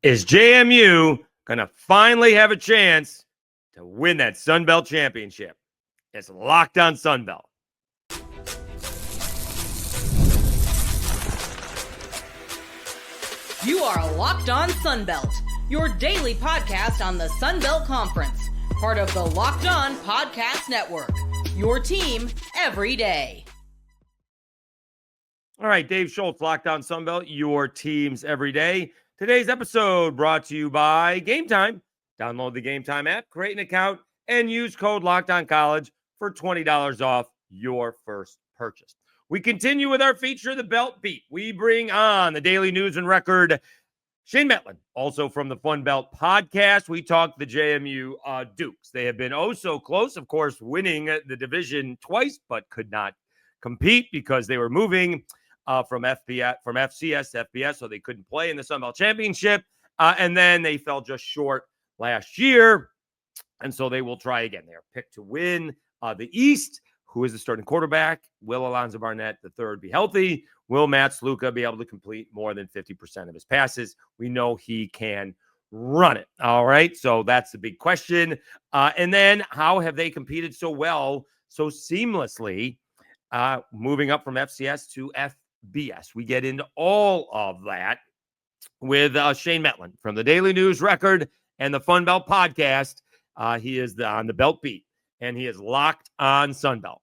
Is JMU going to finally have a chance to win that Sun Belt championship? It's Locked On Sun Belt. You are Locked On Sun Belt, your daily podcast on the Sun Belt Conference, part of the Locked On Podcast Network, your team every day. All right, Dave Schultz, Locked On Sun Belt, your teams every day. Today's episode brought to you by Game Time. Download the Game Time app, create an account, and use code LOCKEDONCollege for $20 off your first purchase. We continue with our feature, The Belt Beat. We bring on the Daily News and Record, Shane Metlin, also from the Fun Belt podcast. We talked the JMU Dukes. They have been oh so close, of course, winning the division twice, but could not compete because they were moving from FCS to FBS, so they couldn't play in the Sun Belt Championship. And then they fell just short last year, and so they will try again. They are picked to win the East. Who is the starting quarterback? Will Alonzo Barnett III be healthy? Will Matt Sluka be able to complete more than 50% of his passes? We know he can run it. All right, so that's the big question. And then how have they competed so well, so seamlessly, moving up from FCS to FBS? We get into all of that with Shane Metlin from the Daily News Record and the Fun Belt podcast. He is on the Belt Beat, and he is Locked On Sun Belt.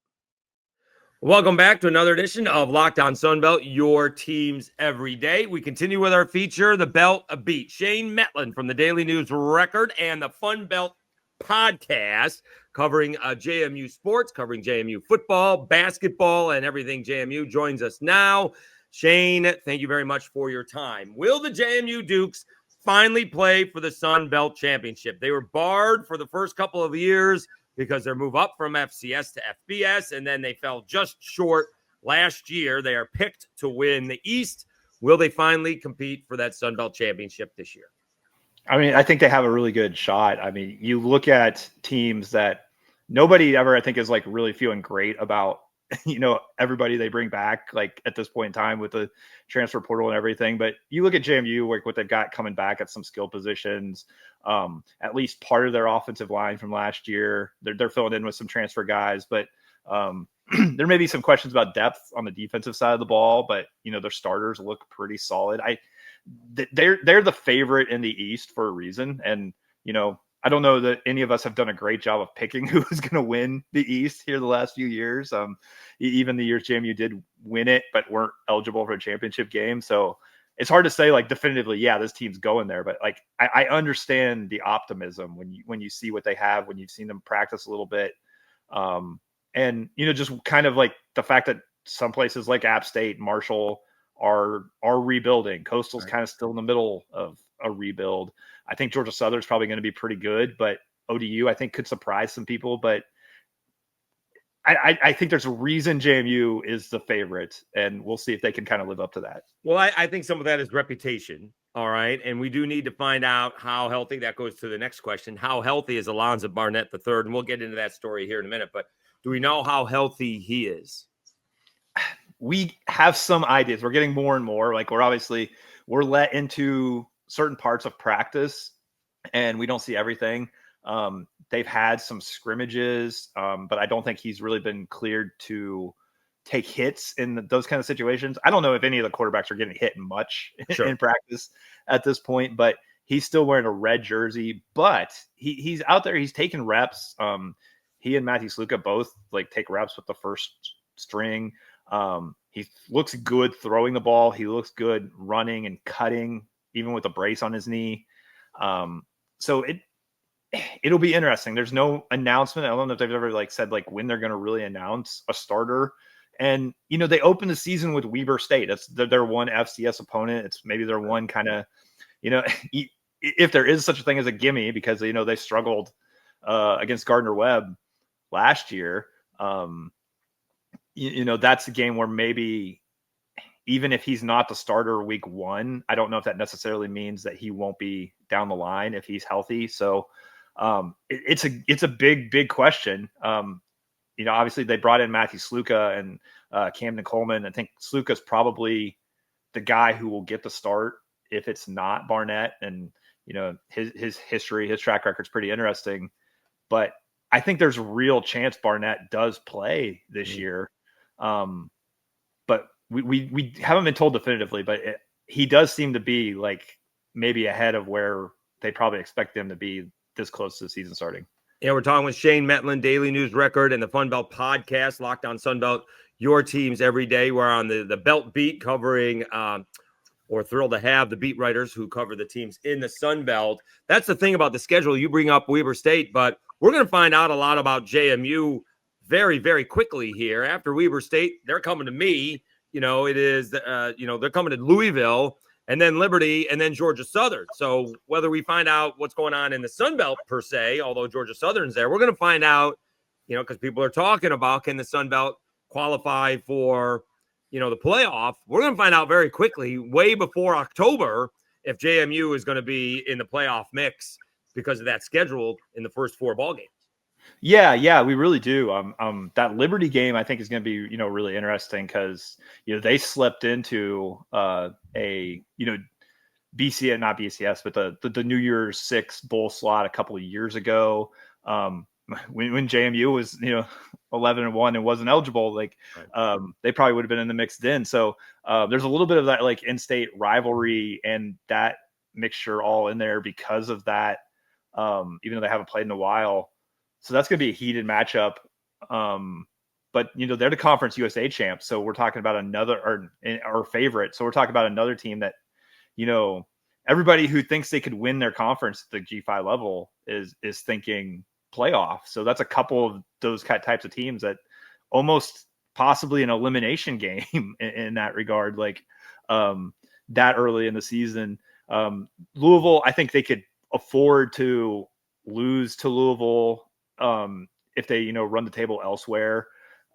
Welcome back to another edition of Locked On Sun Belt, your teams every day. We continue with our feature, The Belt Beat. Shane Metlin from the Daily News Record and the Fun Belt podcast, covering JMU sports, covering JMU football, basketball, and everything JMU, joins us now. Shane, thank you very much for your time. Will the JMU Dukes finally play for the Sun Belt Championship? They were barred for the first couple of years because their move up from FCS to FBS, and then they fell just short last year. They are picked to win the East. Will they finally compete for that Sun Belt Championship this year? I mean, I think they have a really good shot. I mean, you look at teams that nobody ever, I think, is like really feeling great about, everybody they bring back, like at this point in time with the transfer portal and everything. But you look at JMU, like what they've got coming back at some skill positions, at least part of their offensive line from last year. They're filling in with some transfer guys, but there may be some questions about depth on the defensive side of the ball, but their starters look pretty solid. They're the favorite in the East for a reason. And, I don't know that any of us have done a great job of picking who is going to win the East here the last few years. Even the years JMU did win it, but weren't eligible for a championship game. So it's hard to say like definitively, yeah, this team's going there. But like, I understand the optimism when you see what they have, when you've seen them practice a little bit. And, just kind of like the fact that some places like App State, Marshall are rebuilding. Coastal's right. Kind of still in the middle of a rebuild. I think Georgia Southern's probably going to be pretty good, but ODU I think could surprise some people. But I think there's a reason JMU is the favorite, and we'll see if they can kind of live up to that. Well, I think some of that is reputation. All right. And we do need to find out how healthy. That goes to the next question. How healthy is Alonzo Barnett III? And we'll get into that story here in a minute. But do we know how healthy he is? We have some ideas. We're getting more and more. Like we're let into certain parts of practice and we don't see everything. They've had some scrimmages, but I don't think he's really been cleared to take hits in those kind of situations. I don't know if any of the quarterbacks are getting hit much in practice at this point, but he's still wearing a red jersey, but he's out there. He's taking reps. He and Matthew Sluka both like take reps with the first string. He looks good throwing the ball. He looks good running and cutting, even with a brace on his knee. So it'll be interesting. There's no announcement. I don't know if they've ever said when they're going to really announce a starter. And, they opened the season with Weber State. That's their one FCS opponent. It's maybe their one kind of, if there is such a thing as a gimme, because, they struggled against Gardner-Webb last year. That's a game where maybe even if he's not the starter week one, I don't know if that necessarily means that he won't be down the line if he's healthy. So it's a big question. Obviously they brought in Matthew Sluka and Camden Coleman. I think Sluka's probably the guy who will get the start if it's not Barnett, and his history, his track record's pretty interesting, but I think there's a real chance Barnett does play this year. But we haven't been told definitively, but he does seem to be like maybe ahead of where they probably expect him to be this close to the season starting. Yeah, we're talking with Shane Metlin, Daily News Record, and the Fun Belt Podcast, Locked On Sun Belt, your teams every day. We're on the Belt Beat covering, or thrilled to have the beat writers who cover the teams in the Sun Belt. That's the thing about the schedule. You bring up Weber State, but we're going to find out a lot about JMU very, very quickly here. After Weber State, they're coming to me. It is, they're coming to Louisville, and then Liberty, and then Georgia Southern. So whether we find out what's going on in the Sun Belt per se, although Georgia Southern's there, we're going to find out, because people are talking about, can the Sun Belt qualify for, the playoff? We're going to find out very quickly, way before October, if JMU is going to be in the playoff mix because of that schedule in the first 4 ball games. Yeah, we really do. That Liberty game I think is going to be, really interesting because, they slipped into BCS, not BCS, but the New Year's 6 bowl slot a couple of years ago. When JMU was, 11-1 and wasn't eligible, like they probably would have been in the mix then. So there's a little bit of that like in-state rivalry and that mixture all in there because of that. Even though they haven't played in a while. So that's going to be a heated matchup. But, they're the Conference USA champs. So we're talking about another, or favorite. So we're talking about another team that, everybody who thinks they could win their conference at the G5 level is thinking playoff. So that's a couple of those types of teams that almost possibly an elimination game in that regard, like that early in the season. Louisville, I think they could afford to lose to Louisville if they, run the table elsewhere.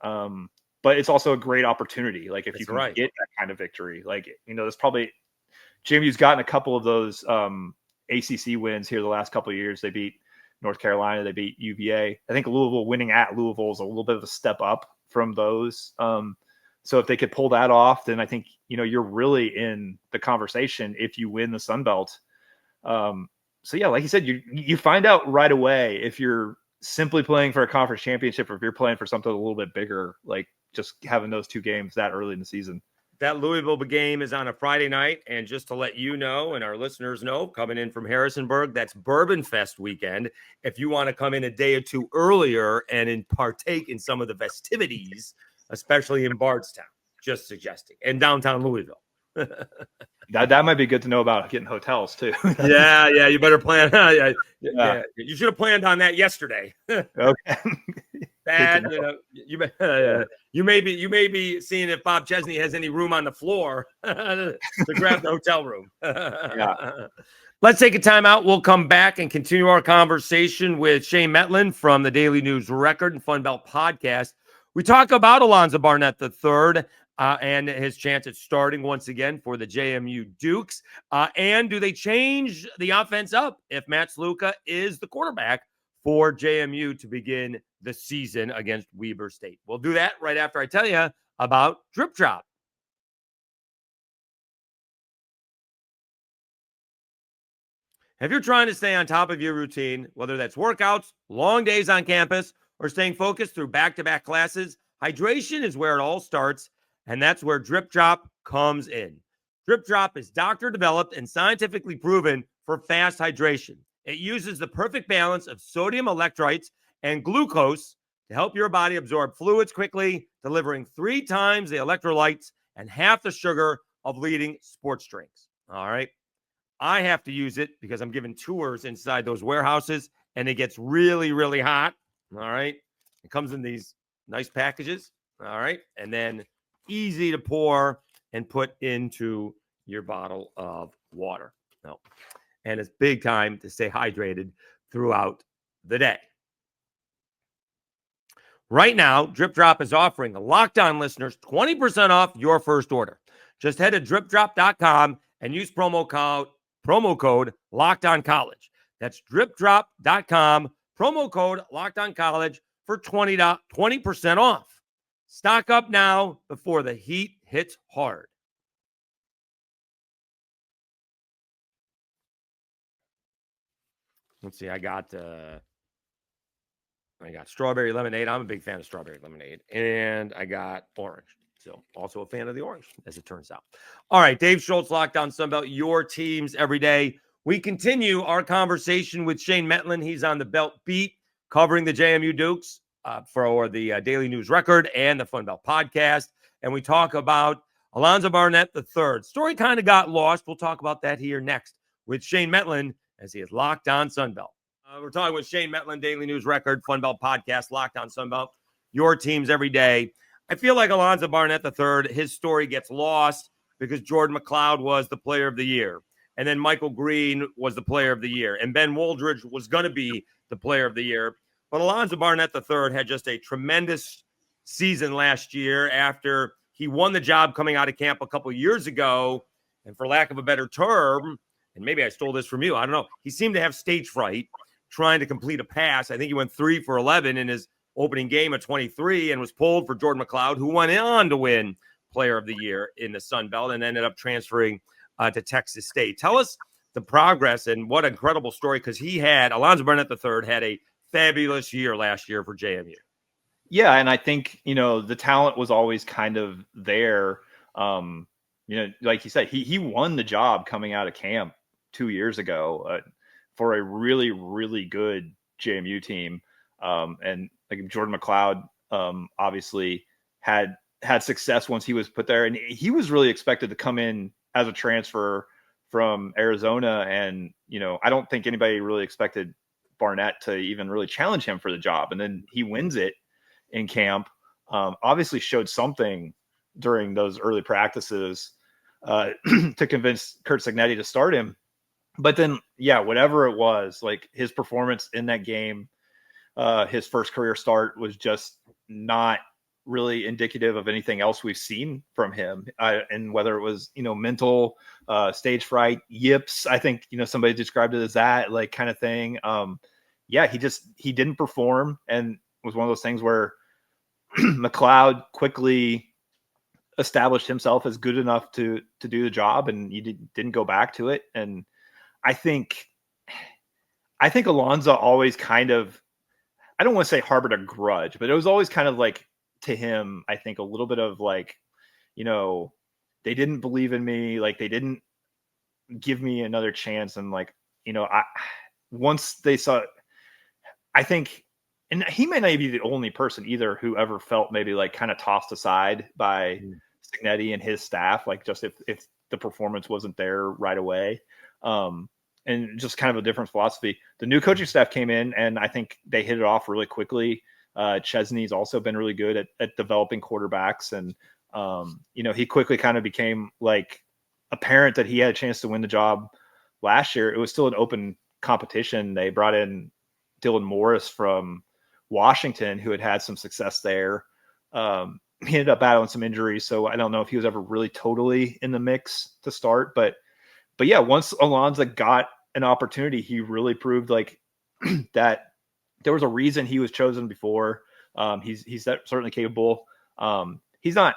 But it's also a great opportunity. Like if you can get that kind of victory, like, there's probably JMU's gotten a couple of those ACC wins here the last couple of years. They beat North Carolina, they beat UVA. I think Louisville winning at Louisville is a little bit of a step up from those. So if they could pull that off, then I think, you're really in the conversation if you win the Sun Belt. So yeah, like you said, you find out right away if you're simply playing for a conference championship or if you're playing for something a little bit bigger, like just having those 2 games that early in the season. That Louisville game is on a Friday night. And just to let you know, and our listeners know, coming in from Harrisonburg, that's Bourbon Fest weekend. If you want to come in a day or 2 earlier and partake in some of the festivities, especially in Bardstown, just suggesting, and downtown Louisville. That might be good to know about getting hotels too. yeah, you better plan. Yeah. You should have planned on that yesterday. Okay. You may be seeing if Bob Chesney has any room on the floor to grab the hotel room. Yeah. Let's take a timeout. We'll come back and continue our conversation with Shane Metlin from the Daily News Record and Fun Belt Podcast. We talk about Alonzo Barnett III. And his chance at starting once again for the JMU Dukes. And do they change the offense up if Matt Sluka is the quarterback for JMU to begin the season against Weber State? We'll do that right after I tell you about DripDrop. If you're trying to stay on top of your routine, whether that's workouts, long days on campus, or staying focused through back-to-back classes, hydration is where it all starts. And that's where DripDrop comes in. DripDrop is doctor-developed and scientifically proven for fast hydration. It uses the perfect balance of sodium electrolytes and glucose to help your body absorb fluids quickly, delivering 3 times the electrolytes and half the sugar of leading sports drinks. All right. I have to use it because I'm giving tours inside those warehouses, and it gets really, really hot. All right. It comes in these nice packages. All right. And then easy to pour and put into your bottle of water. No. And it's big time to stay hydrated throughout the day. Right now, DripDrop is offering the Locked On listeners 20% off your first order. Just head to DripDrop.com and use promo code LOCKEDONCollege. That's DripDrop.com, promo code LOCKEDONCollege for 20% off. Stock up now before the heat hits hard. let's see. I got strawberry lemonade. I'm a big fan of strawberry lemonade. And I got orange. So also a fan of the orange, as it turns out. All right, Dave Schultz, Lockdown Sunbelt, your teams every day. We continue our conversation with Shane Metlin. He's on the Belt Beat, covering the JMU Dukes for the Daily News Record and the Fun Belt podcast. And we talk about Alonzo Barnett III. Story kind of got lost. We'll talk about that here next with Shane Metlin as he is Locked On Sunbelt. We're talking with Shane Metlin, Daily News Record, Fun Belt podcast, Locked On Sunbelt, your teams every day. I feel like Alonzo Barnett III, his story gets lost because Jordan McLeod was the player of the year. And then Michael Green was the player of the year. And Ben Woldridge was going to be the player of the year. But Alonzo Barnett III had just a tremendous season last year after he won the job coming out of camp a couple years ago. And for lack of a better term, and maybe I stole this from you, I don't know, he seemed to have stage fright trying to complete a pass. I think he went 3 for 11 in his opening game of 23 and was pulled for Jordan McLeod, who went on to win Player of the Year in the Sun Belt and ended up transferring to Texas State. Tell us the progress and what an incredible story, because Alonzo Barnett III had a fabulous year last year for JMU. Yeah, and I think, the talent was always kind of there. Like you said, he won the job coming out of camp 2 years ago for a really, really good JMU team. And like Jordan McLeod obviously had success once he was put there, and he was really expected to come in as a transfer from Arizona. And, I don't think anybody really expected Barnett to even really challenge him for the job. And then he wins it in camp, obviously showed something during those early practices to convince Curt Cignetti to start him. But then, whatever it was, like his performance in that game, his first career start was just not really indicative of anything else we've seen from him. And whether it was, mental stage fright, yips, I think, somebody described it as that like kind of thing. He didn't perform, and it was one of those things where McLeod quickly established himself as good enough to do the job, and he didn't go back to it. And I think Alonzo always kind of, I don't want to say harbored a grudge, but it was always kind of like, to him, I think a little bit of like, they didn't believe in me. Like they didn't give me another chance. And like, once they saw, I think, and he may not be the only person either who ever felt maybe like kind of tossed aside by Cignetti and his staff, like just if the performance wasn't there right away. And just kind of a different philosophy. The new coaching staff came in, and I think they hit it off really quickly. Chesney's also been really good at developing quarterbacks. And, he quickly kind of became like apparent that he had a chance to win the job last year. It was still an open competition. They brought in Dylan Morris from Washington, who had some success there. He ended up battling some injuries, so I don't know if he was ever really totally in the mix to start. But yeah, once Alonzo got an opportunity, he really proved like that there was a reason he was chosen before. He's certainly capable. He's not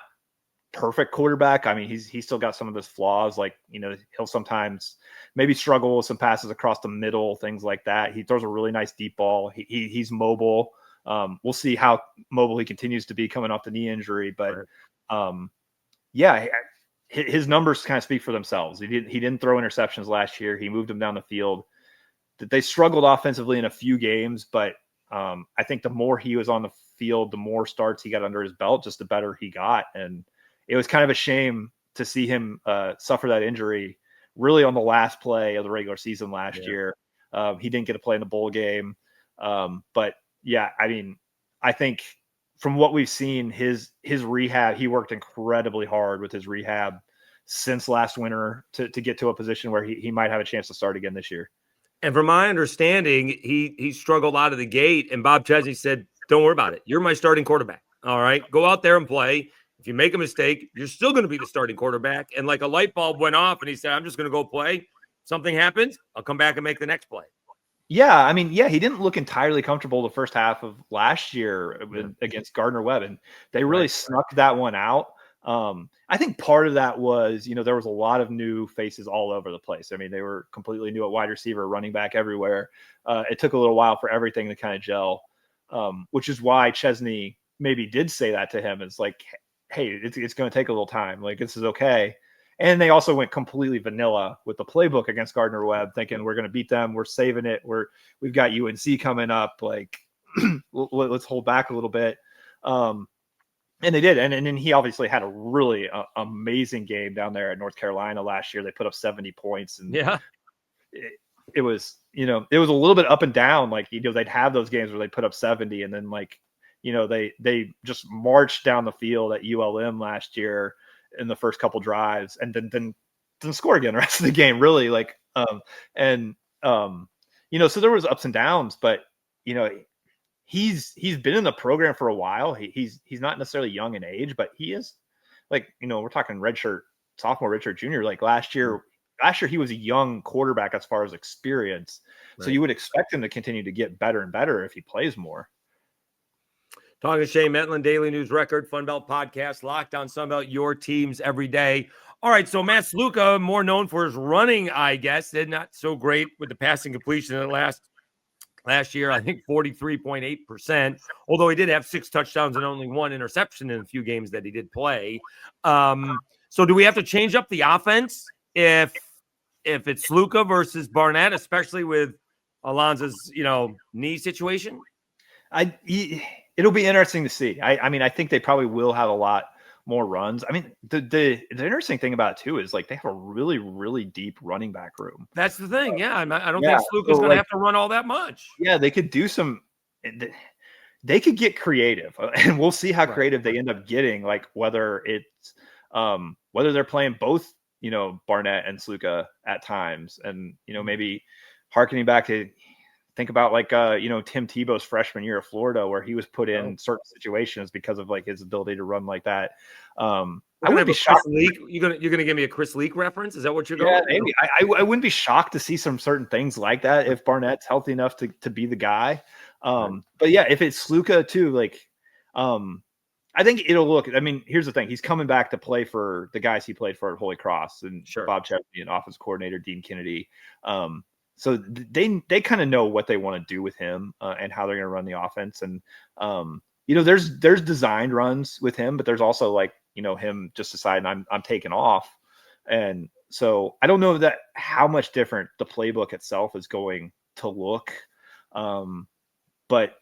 perfect quarterback. I mean, he's still got some of his flaws. Like, he'll sometimes maybe struggle with some passes across the middle, things like that. He throws a really nice deep ball. He's mobile. We'll see how mobile he continues to be coming off the knee injury, but his numbers kind of speak for themselves. He didn't throw interceptions last year. He moved them down the field. They struggled offensively in a few games, but I think the more he was on the field, the more starts he got under his belt, just the better he got. And it was kind of a shame to see him suffer that injury really on the last play of the regular season last year. He didn't get to play in the bowl game. But yeah, I mean, I think from what we've seen, his rehab, he worked incredibly hard with his rehab since last winter to get to a position where he might have a chance to start again this year. And from my understanding, he struggled out of the gate, and Bob Chesney said, don't worry about it. You're my starting quarterback. All right, go out there and play. If you make a mistake, you're still going to be the starting quarterback. And like a light bulb went off, and he said, I'm just going to go play. Something happens, I'll come back and make the next play. Yeah, I mean, he didn't look entirely comfortable the first half of last year against Gardner-Webb, and they really snuck that one out. I think part of that was, there was a lot of new faces all over the place. I mean, they were completely new at wide receiver, running back, everywhere. It took a little while for everything to kind of gel, which is why Chesney maybe did say that to him. It's like, hey, it's going to take a little time. Like, this is okay. And they also went completely vanilla with the playbook against Gardner-Webb, thinking we're going to beat them. We're saving it. We've got UNC coming up. Like, let's hold back a little bit. And they did. And then he obviously had a really amazing game down there at North Carolina last year. They put up 70 points. And it was, it was a little bit up and down. Like, they'd have those games where they put up 70 and then they just marched down the field at ULM last year in the first couple drives and then didn't score again the rest of the game, really. Like, so there was ups and downs, but, he's been in the program for a while. He's not necessarily young in age, but he is, like, we're talking sophomore, redshirt junior. Like last year he was a young quarterback as far as experience. Right. So you would expect him to continue to get better and better if he plays more. Talking to Shane Metlin, Daily News Record, Fun Belt Podcast, Locked On Sunbelt, your teams every day. All right, so Matt Sluka, more known for his running, I guess, did not so great with the passing completion in the last year. I think 43.8%, although he did have 6 touchdowns and only 1 interception in a few games that he did play. So do we have to change up the offense if it's Sluka versus Barnett, especially with Alonzo's, knee situation? It'll be interesting to see. I mean, I think they probably will have a lot more runs. I mean, the interesting thing about it too is, like, they have a really, really deep running back room. That's the thing. Yeah. I don't think Sluka's going to have to run all that much. Yeah. They could do they could get creative, and we'll see how creative they end up getting. Like, whether they're playing both, Barnett and Sluka at times, and, maybe harkening back to, think about, like, Tim Tebow's freshman year of Florida, where he was put in certain situations because of, like, his ability to run like that. I wouldn't be shocked. You're gonna give me a Chris Leak reference? Is that what you're going? Yeah, maybe. I wouldn't be shocked to see some certain things like that if Barnett's healthy enough to be the guy. But yeah, if it's Sluka too, like, I think it'll look. I mean, here's the thing: he's coming back to play for the guys he played for at Holy Cross, and Bob Chesney and offensive coordinator Dean Kennedy. So they kind of know what they want to do with him and how they're going to run the offense. And, there's designed runs with him, but there's also, like, him just deciding I'm taking off. And so I don't know how much different the playbook itself is going to look. But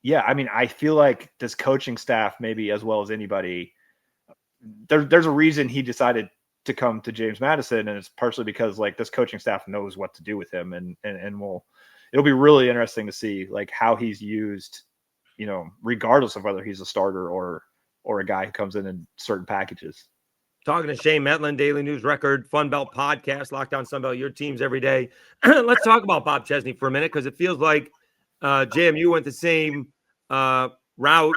yeah, I mean, I feel like this coaching staff, maybe as well as anybody, there's a reason he decided to come to James Madison, and it's partially because, like, this coaching staff knows what to do with him, and it'll be really interesting to see, like, how he's used, regardless of whether he's a starter or a guy who comes in certain packages. Talking to Shane Metlin, Daily News Record, Fun Belt Podcast, Locked On Sunbelt, your teams every day. Let's talk about Bob Chesney for a minute, because it feels like JMU went the same route,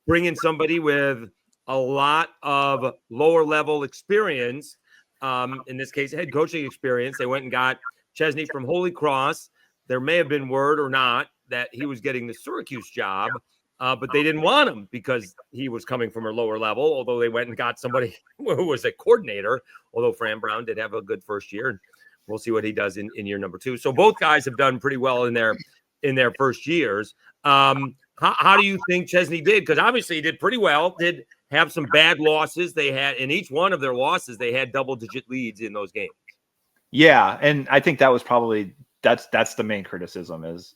bringing somebody with a lot of lower level experience, in this case, head coaching experience. They went and got Chesney from Holy Cross. There may have been word or not that he was getting the Syracuse job, but they didn't want him because he was coming from a lower level, although they went and got somebody who was a coordinator, although Fran Brown did have a good first year, and we'll see what he does in year number 2. So both guys have done pretty well in their first years. How do you think Chesney did? Because obviously he did pretty well, did have some bad losses. They had, in each one of their losses, they had double-digit leads in those games. Yeah, and I think that was probably that's the main criticism is,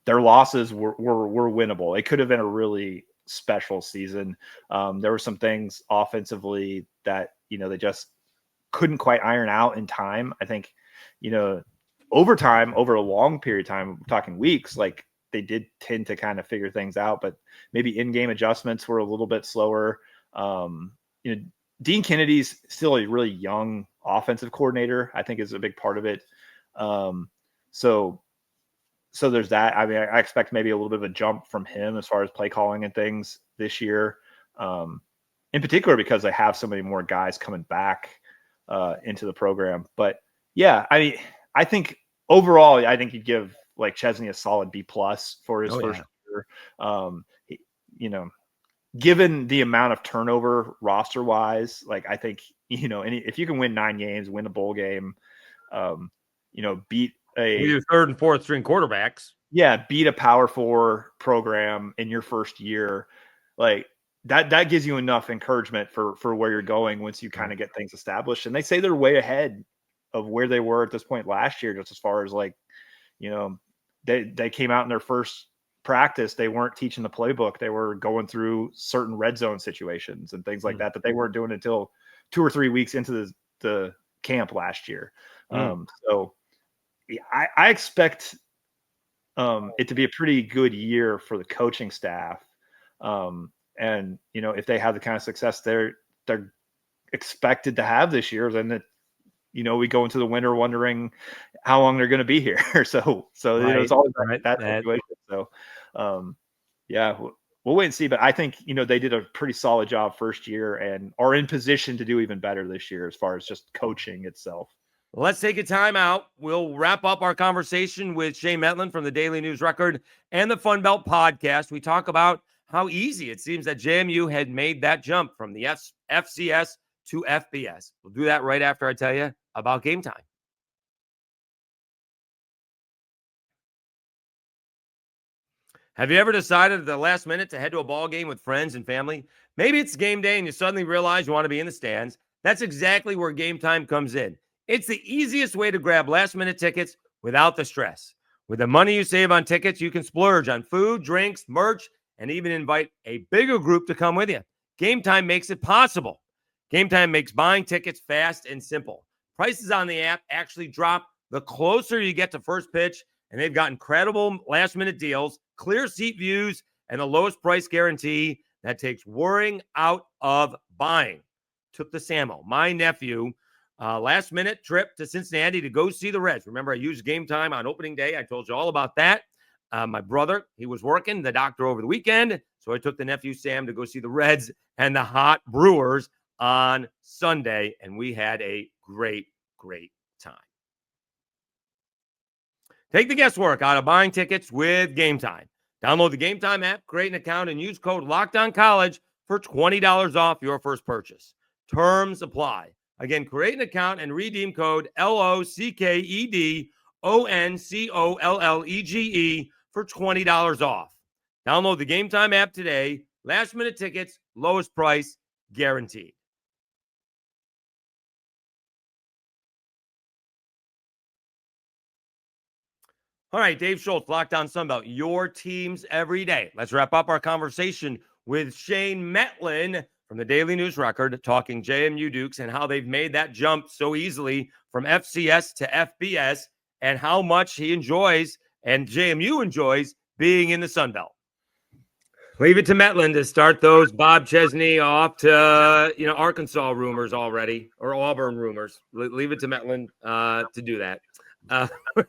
their losses were winnable. It could have been a really special season. There were some things offensively that, they just couldn't quite iron out in time. I think, over a long period of time, we're talking weeks, like, they did tend to kind of figure things out, but maybe in-game adjustments were a little bit slower. Dean Kennedy's still a really young offensive coordinator, I think, is a big part of it. So there's that. I mean, I expect maybe a little bit of a jump from him as far as play calling and things this year, in particular because they have so many more guys coming back into the program. But yeah, I mean, I think overall, I think you'd give, like, Chesney a solid B+ for his first year. given the amount of turnover roster wise, like I think, if you can win 9 games, win a bowl game, beat with your third and fourth string quarterbacks. Yeah, beat a Power 4 program in your first year, like that gives you enough encouragement for where you're going once you kind of get things established. And they say they're way ahead of where they were at this point last year, just as far as like, they came out in their first practice, they weren't teaching the playbook. They were going through certain red zone situations and things like that they weren't doing until 2 or 3 weeks into the camp last year. So I expect it to be a pretty good year for the coaching staff. And, if they have the kind of success they're expected to have this year, then we go into the winter wondering how long they're going to be here. so it's always that situation. So, we'll wait and see. But I think, they did a pretty solid job first year and are in position to do even better this year as far as just coaching itself. Let's take a time out. We'll wrap up our conversation with Shane Metlin from the Daily News Record and the Fun Belt podcast. We talk about how easy it seems that JMU had made that jump from the FCS to FBS. We'll do that right after I tell you about Game Time. Have you ever decided at the last minute to head to a ball game with friends and family? Maybe it's game day and you suddenly realize you want to be in the stands. That's exactly where Game Time comes in. It's the easiest way to grab last-minute tickets without the stress. With the money you save on tickets, you can splurge on food, drinks, merch, and even invite a bigger group to come with you. Game Time makes it possible. Game Time makes buying tickets fast and simple. Prices on the app actually drop the closer you get to first pitch, and they've got incredible last-minute deals, clear seat views, and the lowest price guarantee that takes worrying out of buying. Took the Samo, my nephew, last minute trip to Cincinnati to go see the Reds. Remember, I used Game Time on opening day. I told you all about that. My brother, he was working the doctor over the weekend. So I took the nephew Sam to go see the Reds and the Hot Brewers on Sunday. And we had a great, great time. Take the guesswork out of buying tickets with Game Time. Download the Game Time app, create an account, and use code LOCKEDONCollege for $20 off your first purchase. Terms apply. Again, create an account and redeem code LOCKEDONCOLLEGE for $20 off. Download the Game Time app today. Last minute tickets, lowest price, guaranteed. All right, Dave Schultz, Locked On Sunbelt, your teams every day. Let's wrap up our conversation with Shane Metlin from the Daily News Record, talking JMU Dukes and how they've made that jump so easily from FCS to FBS and how much he enjoys and JMU enjoys being in the Sun Belt. Leave it to Metlin to start those Bob Chesney off to, Arkansas rumors already, or Auburn rumors. Leave it to Metlin to do that.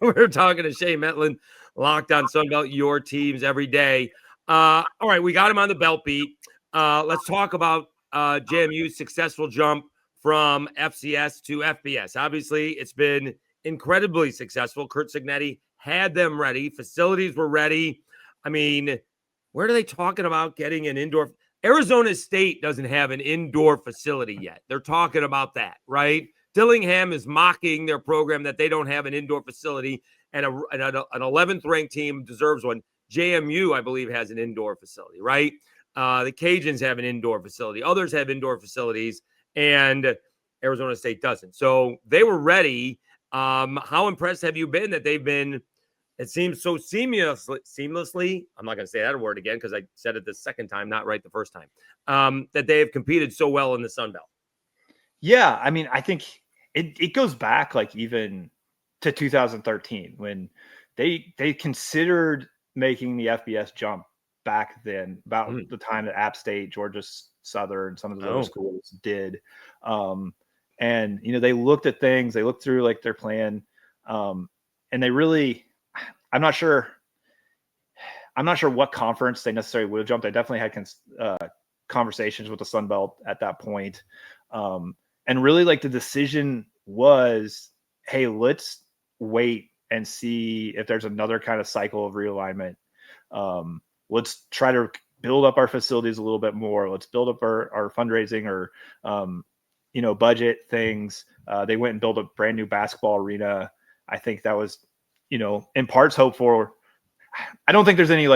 We're talking to Shane Metlin, Locked On Sunbelt, your teams every day. All right, we got him on the belt beat. Let's talk about JMU's successful jump from FCS to FBS. Obviously, it's been incredibly successful. Curt Cignetti had them ready. Facilities were ready. I mean, where are they talking about getting an indoor? Arizona State doesn't have an indoor facility yet. They're talking about that, right? Dillingham is mocking their program that they don't have an indoor facility, and an 11th ranked team deserves one. JMU, I believe, has an indoor facility, right? The Cajuns have an indoor facility. Others have indoor facilities, and Arizona State doesn't. So they were ready. How impressed have you been that they've been, it seems so seamlessly, I'm not going to say that word again because I said it the second time, not right the first time, that they have competed so well in the Sun Belt? Yeah, I mean, I think it goes back like even to 2013 when they considered making the FBS jump back then, about the time that App State, Georgia Southern, some of the other schools did. And, they looked at things, they looked through like their plan. And they really, I'm not sure what conference they necessarily would have jumped. They definitely had conversations with the Sun Belt at that point. And really like the decision was, hey, let's wait and see if there's another kind of cycle of realignment. Let's try to build up our facilities a little bit more. Let's build up our fundraising or, budget things. They went and built a brand new basketball arena. I think that was, in parts hoped for. I don't think there's any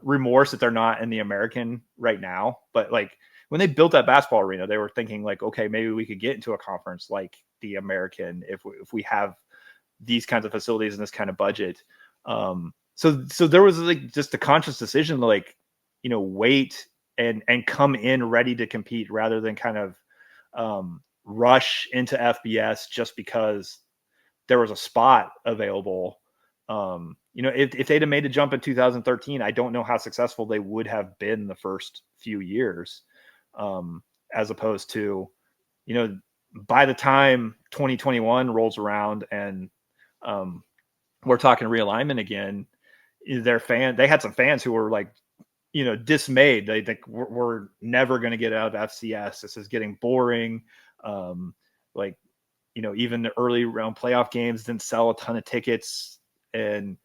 remorse that they're not in the American right now, but when they built that basketball arena, they were thinking okay, maybe we could get into a conference like the American if we have these kinds of facilities and this kind of budget. So there was just a conscious decision to wait and come in ready to compete rather than kind of rush into FBS just because there was a spot available. If they'd have made a jump in 2013, I don't know how successful they would have been the first few years, as opposed to, by the time 2021 rolls around and we're talking realignment again, they had some fans who were dismayed. They think we're never going to get out of FCS. This is getting boring. Even the early round playoff games didn't sell a ton of tickets, and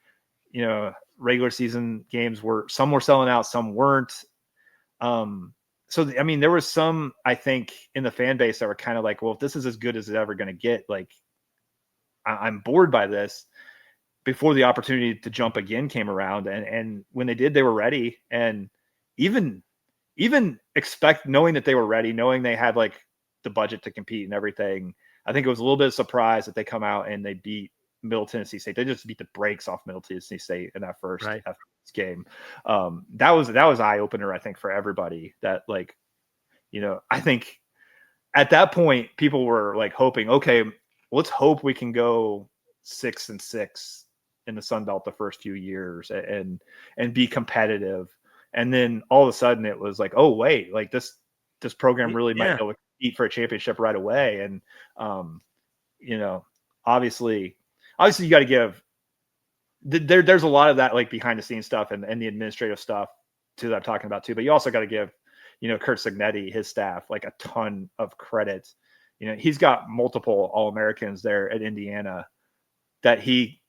regular season games some were selling out, some weren't. There was some, I think, in the fan base that were kind of well, if this is as good as it's ever going to get, I'm bored by this. Before the opportunity to jump again came around, and when they did, they were ready. And even knowing that they were ready, knowing they had the budget to compete and everything, I think it was a little bit of surprise that they come out and they beat Middle Tennessee State. They just beat the brakes off Middle Tennessee State in that first game. That was eye opener, I think, for everybody. That I think at that point people were hoping, okay, let's hope we can go 6-6 in the Sun Belt the first few years and be competitive. And then all of a sudden it was oh wait, this program really might be able to compete for a championship right away. And obviously you got to give there's a lot of that behind the scenes stuff and the administrative stuff too that I'm talking about too, but you also got to give Kurt Signetti, his staff, a ton of credit. He's got multiple All-Americans there at Indiana that he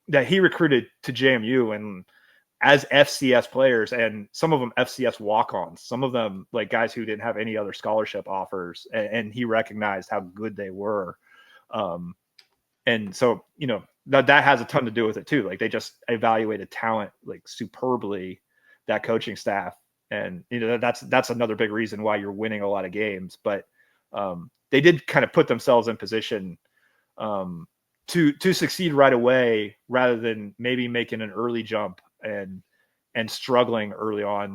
recruited to JMU and as FCS players, and some of them FCS walk-ons, some of them guys who didn't have any other scholarship offers, and he recognized how good they were. And so, that has a ton to do with it too. They just evaluated talent superbly, that coaching staff. And, that's another big reason why you're winning a lot of games, but they did kind of put themselves in position to succeed right away rather than maybe making an early jump and struggling early on.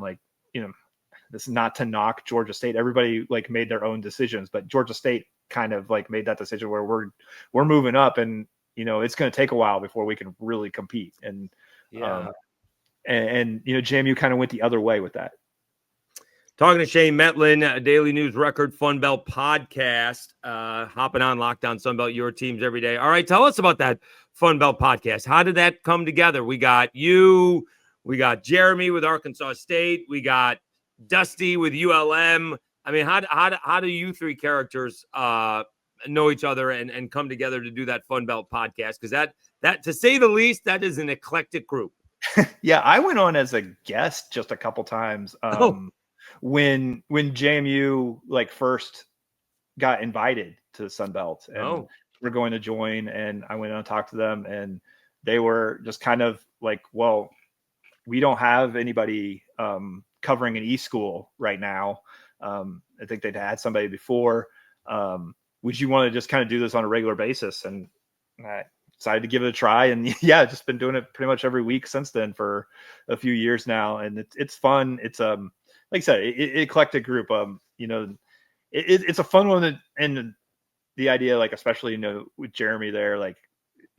This is not to knock Georgia State. Everybody made their own decisions, but Georgia State kind of made that decision where we're moving up, and it's going to take a while before we can really compete. And JMU kind of went the other way with that. Talking to Shane Metlin, Daily News Record Fun Belt podcast, hopping on Locked On Sun Belt, your teams every day. All right, tell us about that Fun Belt podcast. How did that come together? We got you, we got Jeremy with Arkansas State, we got Dusty with ULM. I mean, how do you three characters know each other and come together to do that Fun Belt podcast? Because that to say the least, that is an eclectic group. Yeah, I went on as a guest just a couple times. When JMU first got invited to the Sun Belt and we're going to join, and I went on and talked to them, and they were just kind of well, we don't have anybody covering an e-school right now. I think they'd had somebody before. Would you want to just kind of do this on a regular basis? And I decided to give it a try, and just been doing it pretty much every week since then for a few years now. And it's fun. It's like I said, eclectic group. It's a fun one, and the idea, especially with Jeremy there,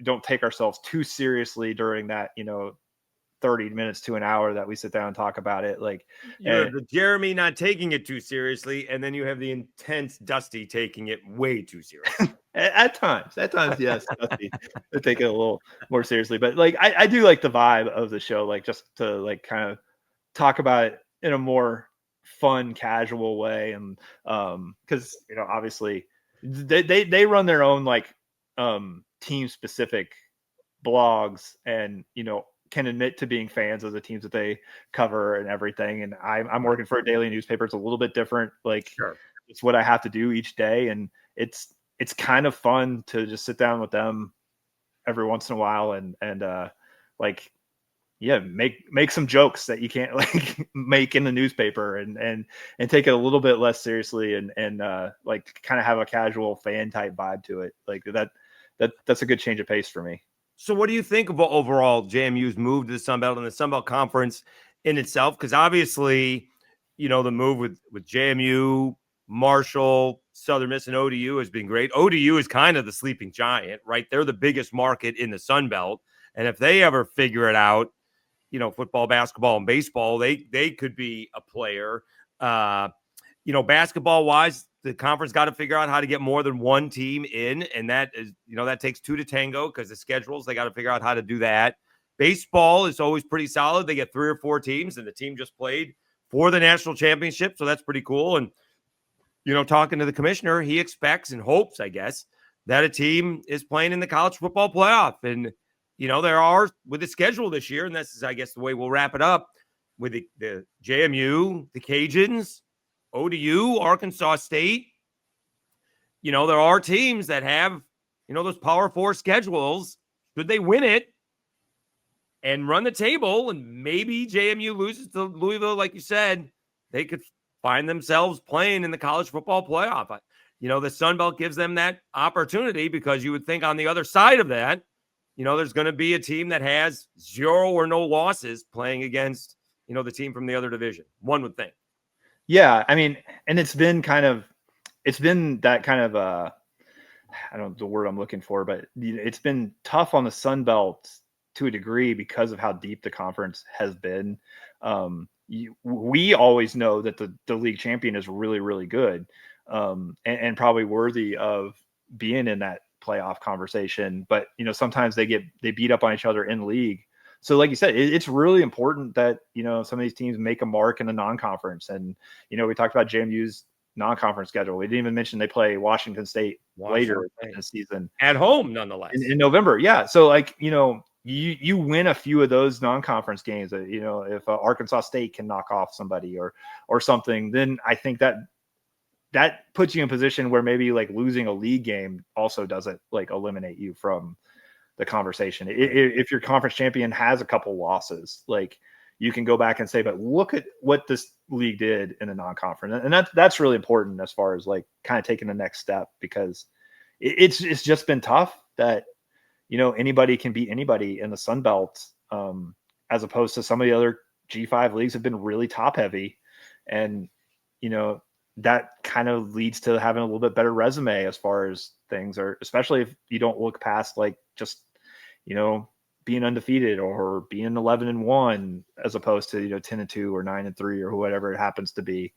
don't take ourselves too seriously during that 30 minutes to an hour that we sit down and talk about it. The Jeremy not taking it too seriously, and then you have the intense Dusty taking it way too seriously. At times, yes, Dusty to take it a little more seriously. But I do like the vibe of the show, just to kind of talk about it in a more fun, casual way. And because obviously they run their own team specific blogs, and can admit to being fans of the teams that they cover and everything. And I'm working for a daily newspaper. It's a little bit different. Like, Sure. it's what I have to do each day. And it's kind of fun to just sit down with them every once in a while and like, yeah, make some jokes that you can't like make in the newspaper and take it a little bit less seriously and like kind of have a casual fan type vibe to it. Like that's a good change of pace for me. So what do you think of overall JMU's move to the Sun Belt and the Sun Belt Conference in itself? Because obviously, the move with JMU, Marshall, Southern Miss, and ODU has been great. ODU is kind of the sleeping giant, right? They're the biggest market in the Sun Belt. And if they ever figure it out, football, basketball, and baseball, they could be a player. Basketball wise, the conference got to figure out how to get more than one team in. And that is, that takes two to tango because the schedules, they got to figure out how to do that. Baseball is always pretty solid. They get 3 or 4 teams, and the team just played for the national championship. So that's pretty cool. And, talking to the commissioner, he expects and hopes, I guess, that a team is playing in the college football playoff. And, there are, with the schedule this year, and this is, I guess, the way we'll wrap it up, with the JMU, the Cajuns, ODU, Arkansas State, there are teams that have, those Power 4 schedules. Should they win it and run the table, and maybe JMU loses to Louisville, like you said, they could find themselves playing in the college football playoff. The Sun Belt gives them that opportunity because you would think on the other side of that, there's going to be a team that has 0 or no losses playing against, the team from the other division. One would think. Yeah. I mean, and it's been that kind of, I don't know the word I'm looking for, but it's been tough on the Sun Belt to a degree because of how deep the conference has been. We always know that the league champion is really, really good, and probably worthy of being in that playoff conversation. But sometimes they beat up on each other in league. So like you said, it's really important that some of these teams make a mark in the non-conference. And we talked about JMU's non-conference schedule. We didn't even mention they play Washington State later in the season at home, nonetheless, in November. Yeah, so like you win a few of those non-conference games. If Arkansas State can knock off somebody or something, then I think that puts you in a position where maybe like losing a league game also doesn't like eliminate you from the conversation. If your conference champion has a couple losses, like you can go back and say, but look at what this league did in the non-conference. And that's really important as far as like kind of taking the next step, because it's just been tough that, anybody can beat anybody in the Sun Belt, as opposed to some of the other G5 leagues have been really top heavy. And, that kind of leads to having a little bit better resume as far as things are, especially if you don't look past like just, being undefeated or being 11-1, as opposed to, 10-2 or 9-3 or whatever it happens to be.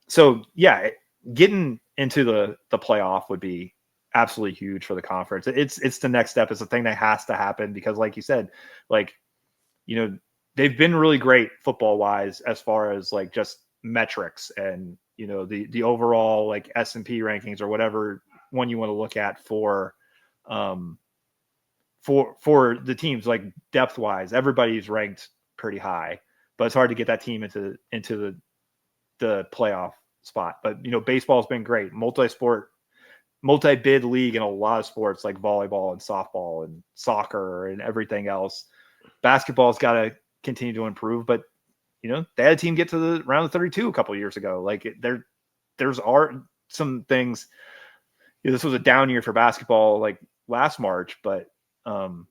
So yeah, getting into the playoff would be absolutely huge for the conference. It's the next step. It's the thing that has to happen because like you said, like, they've been really great football wise as far as like just metrics and, the overall like S&P rankings or whatever one you want to look at for the teams, like depth wise, everybody's ranked pretty high, but it's hard to get that team into the playoff spot. But, baseball's been great, multi-bid league in a lot of sports like volleyball and softball and soccer and everything else. Basketball's got to continue to improve, but they had a team get to the round of 32 a couple of years ago. Like there's some things. This was a down year for basketball, like last March, but on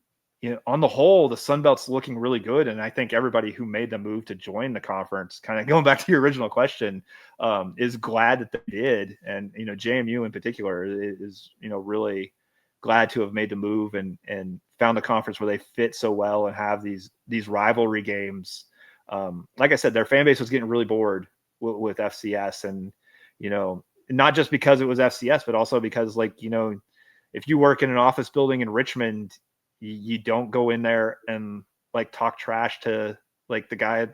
the whole, the Sun Belt's looking really good. And I think everybody who made the move to join the conference, kind of going back to your original question, is glad that they did. And, JMU in particular is, really glad to have made the move and found a conference where they fit so well and have these rivalry games. Like I said, their fan base was getting really bored with FCS, and, not just because it was FCS, but also because like, if you work in an office building in Richmond, you don't go in there and like talk trash to like the guy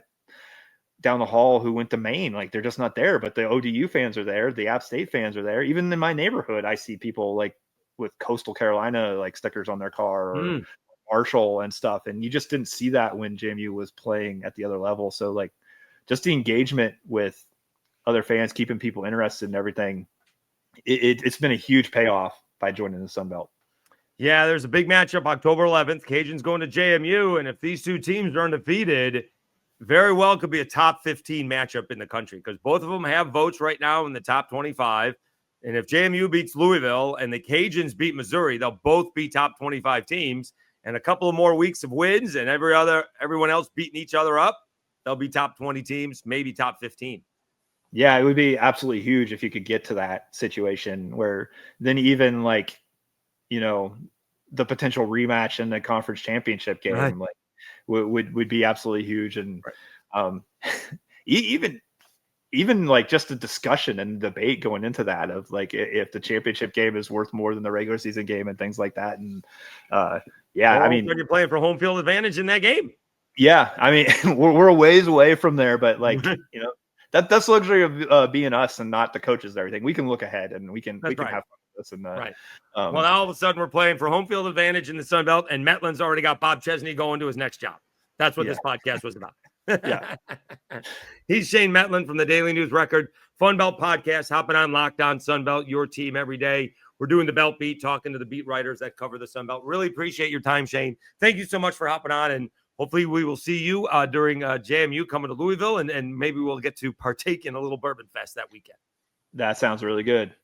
down the hall who went to Maine. Like they're just not there, but the ODU fans are there. The App State fans are there. Even in my neighborhood, I see people like with Coastal Carolina, like stickers on their car or Marshall and stuff. And you just didn't see that when JMU was playing at the other level. So like just the engagement with other fans, keeping people interested in everything. It's been a huge payoff by joining the Sun Belt. Yeah, there's a big matchup October 11th. Cajuns going to JMU. And if these two teams are undefeated, very well could be a top 15 matchup in the country because both of them have votes right now in the top 25. And if JMU beats Louisville and the Cajuns beat Missouri, they'll both be top 25 teams. And a couple of more weeks of wins and everyone else beating each other up, they'll be top 20 teams, maybe top 15. Yeah, it would be absolutely huge if you could get to that situation where then even like, you know, the potential rematch in the conference championship game like would be absolutely huge. And even like just a discussion and debate going into that of like if the championship game is worth more than the regular season game and things like that. And I mean, when you're playing for home field advantage in that game. Yeah, I mean, we're a ways away from there, but like you know, that's the luxury of being us and not the coaches and everything. We can look ahead and we can have fun with this. And well, now all of a sudden we're playing for home field advantage in the Sun Belt, and Metlin's already got Bob Chesney going to his next job. That's what this podcast was about. Yeah. He's Shane Metlin from the Daily News Record, Fun Belt Podcast, hopping on Locked On Sun Belt, your team every day. We're doing the Belt Beat, talking to the beat writers that cover the Sun Belt. Really appreciate your time, Shane. Thank you so much for hopping on, and hopefully we will see you during JMU coming to Louisville, and maybe we'll get to partake in a little Bourbon Fest that weekend. That sounds really good.